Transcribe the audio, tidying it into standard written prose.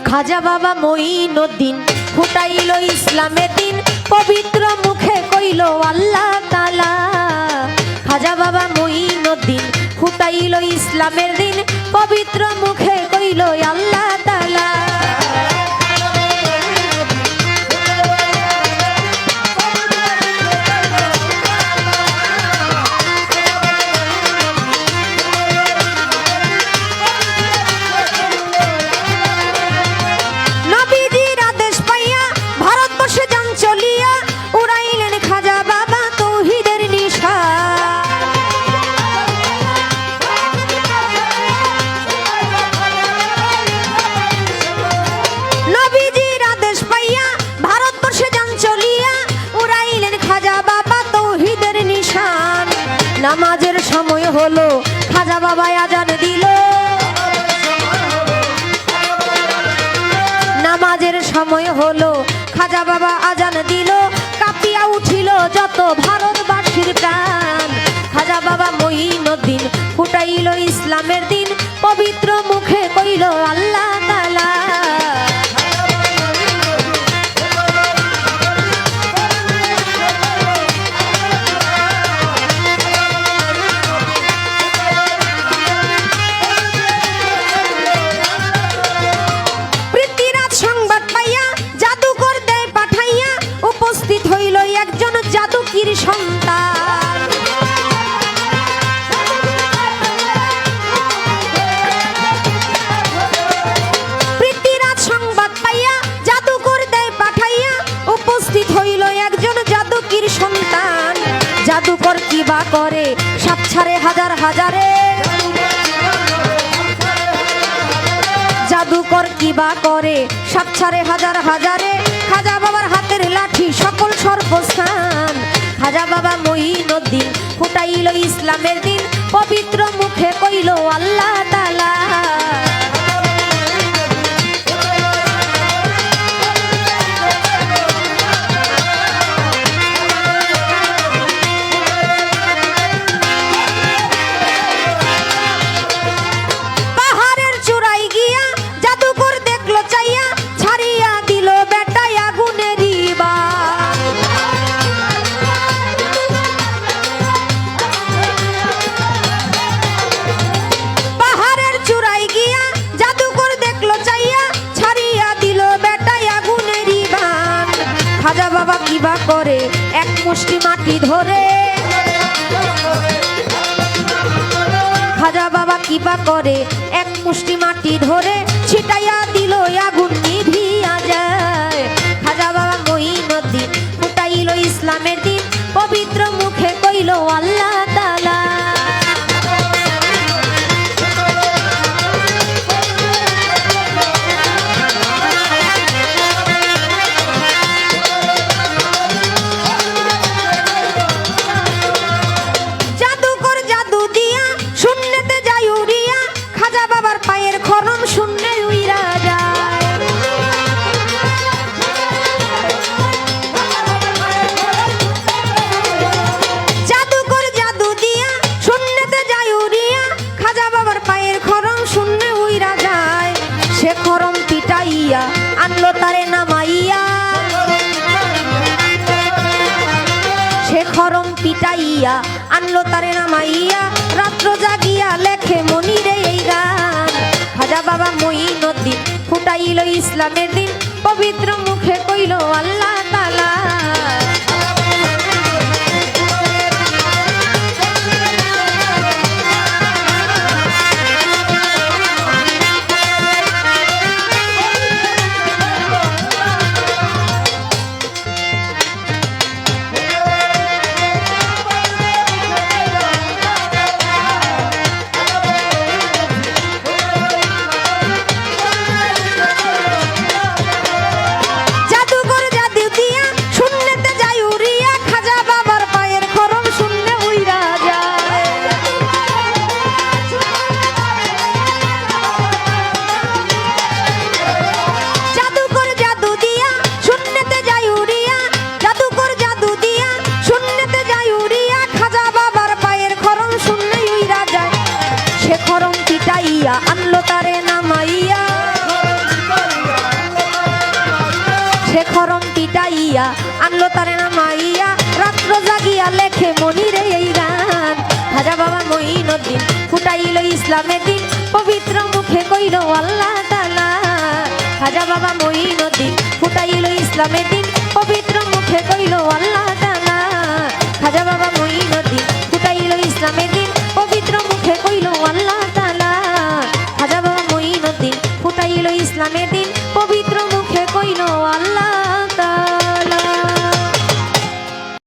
খাজা বাবা মঈনুদ্দিন ফুটাইল ইসলামের দিন, পবিত্র মুখে কইল আল্লাহ তাআলা। খাজা বাবা মঈনুদ্দিন ফুটাইল ইসলামের দিন, পবিত্র মুখে কইল আল্লাহ তাআলা। নামাজের সময় হলো, খাজা বাবা আজান দিল। নামাজের সময় হলো, খাজা বাবা আজান দিল। কাঁপিয়া উঠিল যত ভারতবাসীর প্রাণ। খাজা বাবা মঈনুদ্দিন ফুটাইল ইসলামের দিন, পবিত্র মুখে কইল আল্লাহ তাআলা। একজন জাদুকীর সন্তান, পৃথ্বীরাজ সংবাদ পাইয়া জাদুকর দেয় পাঠাইয়া, উপস্থিত হইল একজন জাদুকীর সন্তান। জাদুকর কিবা করে সাপ ছাড়ে হাজার হাজারে, জাদুকর কিবা করে সাপ ছাড়ে হাজার হাজারে। খাজা বাবার হাতের লাঠি সকল সর্বস্থান। খাজা বাবা মঈনুদ্দিন ফুটাইল ইসলামের দিন, পবিত্র মুখে কইল আল্লাহ তাআলা। পাহাড়ের চূড়ায় গিয়া জাদুকর দেখলো চাইয়া, ছাড়িয়া দিল বেটায় আগুনের বাণ। পাহাড়ের চূড়ায় গিয়া জাদুকর দেখলো চাইয়া, ছাড়িয়া দিল বেটায় আগুনের বাণ। খাজা বাবা কিবা করে এক মুষ্টি মাটি ধরে, খাজা বাবা কিবা করে এক মুষ্টি মাটি ধরে, ছিটাইয়া দিল আগুন নিভিয়া যায়। খাজা বাবা মঈনুদ্দিন ফুটাইল ইসলামের দিন, পবিত্র মুখে কইল আল্লাহ তাআলা। জাদুকর জাদু দিয়া শূন্যতে যায় উড়িয়া, খাজা বাবার পায়ের খরম শূন্যে উইরা যায়। জাদুকর জাদু দিয়া শূন্যতে যায় উড়িয়া, খাজা বাবার পায়ের খরম শূন্যে উইরা যায়। সে খরম পিটাইয়া আনলো তারে নামাইয়া, সে খরম পিটাইয়া আনলো তারে নামাইয়া। রাত্র জাগিয়া লেখে মনিরে এই গান। খাজা বাবা মঈনুদ্দিন ফুটাইল ইসলামের দিন, পবিত্র মুখে কইল আল্লাহ তাআলা। জাদুকর জাদু দিয়া শূন্যতে যায় দিয়া আনলো তারে নামাইয়া রাত্র জাগিয়া লেখে মনিরে এই গান খাজা বাবা মঈনুদ্দিন ফুটাইল ইসলামের দিন পবিত্র মুখে কইল আল্লাহ তাআলা খাজা বাবা মঈনুদ্দিন ফুটাইল ইসলামের দিন পবিত্র মুখে কইল আল্লাহ